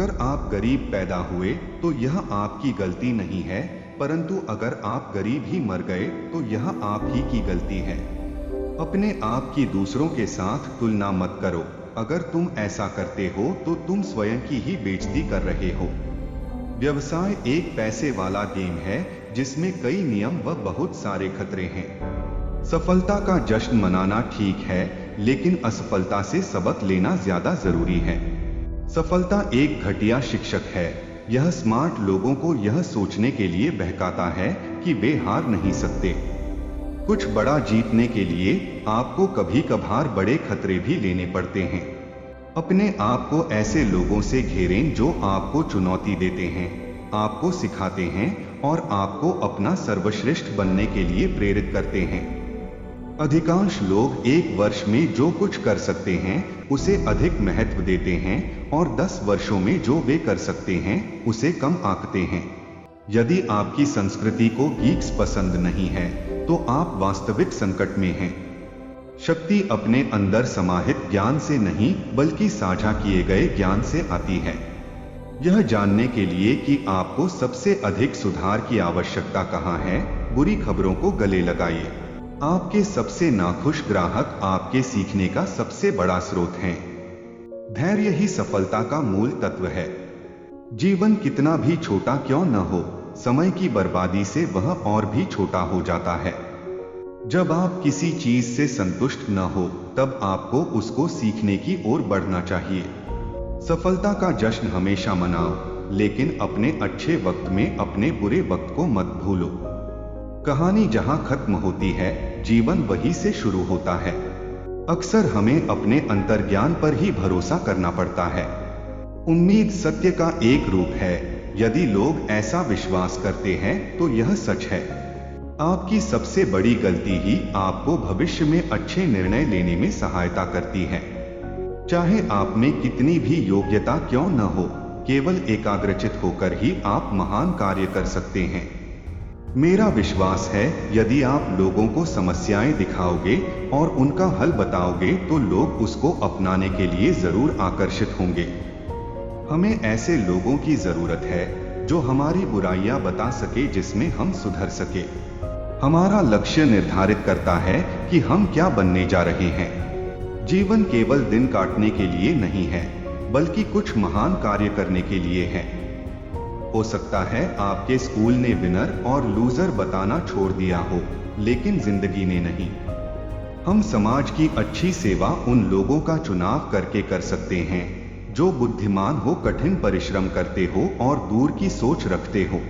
अगर आप गरीब पैदा हुए तो यह आपकी गलती नहीं है, परंतु अगर आप गरीब ही मर गए तो यह आप ही की गलती है। अपने आप की दूसरों के साथ तुलना मत करो। अगर तुम ऐसा करते हो तो तुम स्वयं की ही बेइज्जती कर रहे हो। व्यवसाय एक पैसे वाला गेम है जिसमें कई नियम व बहुत सारे खतरे हैं। सफलता का जश्न मनाना ठीक है, लेकिन असफलता से सबक लेना ज्यादा जरूरी है। सफलता एक घटिया शिक्षक है। यह स्मार्ट लोगों को यह सोचने के लिए बहकाता है कि वे हार नहीं सकते। कुछ बड़ा जीतने के लिए आपको कभी कभार बड़े खतरे भी लेने पड़ते हैं। अपने आप को ऐसे लोगों से घेरें जो आपको चुनौती देते हैं, आपको सिखाते हैं और आपको अपना सर्वश्रेष्ठ बनने के लिए प्रेरित करते हैं। अधिकांश लोग एक वर्ष में जो कुछ कर सकते हैं उसे अधिक महत्व देते हैं और 10 वर्षों में जो वे कर सकते हैं उसे कम आंकते हैं। यदि आपकी संस्कृति को गीक्स पसंद नहीं है तो आप वास्तविक संकट में हैं। शक्ति अपने अंदर समाहित ज्ञान से नहीं बल्कि साझा किए गए ज्ञान से आती है। यह जानने के लिए कि आपको सबसे अधिक सुधार की आवश्यकता कहाँ है, बुरी खबरों को गले लगाइए। आपके सबसे नाखुश ग्राहक आपके सीखने का सबसे बड़ा स्रोत हैं। धैर्य ही सफलता का मूल तत्व है। जीवन कितना भी छोटा क्यों न हो, समय की बर्बादी से वह और भी छोटा हो जाता है। जब आप किसी चीज से संतुष्ट न हो तब आपको उसको सीखने की ओर बढ़ना चाहिए। सफलता का जश्न हमेशा मनाओ, लेकिन अपने अच्छे वक्त में अपने बुरे वक्त को मत भूलो। कहानी जहां खत्म होती है, जीवन वहीं से शुरू होता है। अक्सर हमें अपने अंतर्ज्ञान पर ही भरोसा करना पड़ता है। उम्मीद सत्य का एक रूप है। यदि लोग ऐसा विश्वास करते हैं तो यह सच है। आपकी सबसे बड़ी गलती ही आपको भविष्य में अच्छे निर्णय लेने में सहायता करती है। चाहे आप में कितनी भी योग्यता क्यों न हो, केवल एकाग्रचित होकर ही आप महान कार्य कर सकते हैं। मेरा विश्वास है यदि आप लोगों को समस्याएं दिखाओगे और उनका हल बताओगे तो लोग उसको अपनाने के लिए जरूर आकर्षित होंगे। हमें ऐसे लोगों की जरूरत है जो हमारी बुराइयां बता सके, जिसमें हम सुधर सके। हमारा लक्ष्य निर्धारित करता है कि हम क्या बनने जा रहे हैं। जीवन केवल दिन काटने के लिए नहीं है, बल्कि कुछ महान कार्य करने के लिए है। हो सकता है आपके स्कूल ने विनर और लूजर बताना छोड़ दिया हो, लेकिन जिंदगी ने नहीं। हम समाज की अच्छी सेवा उन लोगों का चुनाव करके कर सकते हैं जो बुद्धिमान हो, कठिन परिश्रम करते हो और दूर की सोच रखते हो।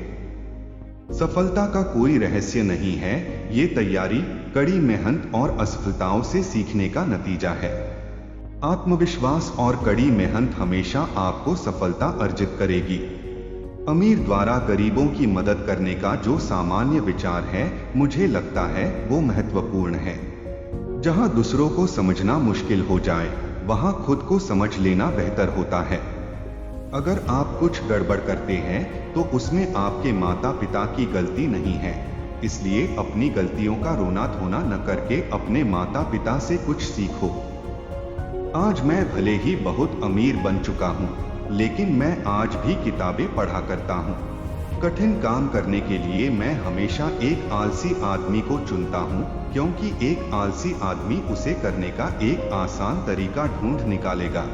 सफलता का कोई रहस्य नहीं है, ये तैयारी, कड़ी मेहनत और असफलताओं से सीखने का नतीजा है। आत्मविश्वास और कड़ी मेहनत हमेशा आपको सफलता अर्जित करेगी। अमीर द्वारा गरीबों की मदद करने का जो सामान्य विचार है, मुझे लगता है वो महत्वपूर्ण है। जहां दूसरों को समझना मुश्किल हो जाए, वहां खुद को समझ लेना बेहतर होता है। अगर आप कुछ गड़बड़ करते हैं तो उसमें आपके माता पिता की गलती नहीं है, इसलिए अपनी गलतियों का रोना धोना न करके अपने माता पिता से कुछ सीखो। आज मैं भले ही बहुत अमीर बन चुका हूँ, लेकिन मैं आज भी किताबें पढ़ा करता हूँ। कठिन काम करने के लिए मैं हमेशा एक आलसी आदमी को चुनता हूँ, क्योंकि एक आलसी आदमी उसे करने का एक आसान तरीका ढूंढ निकालेगा।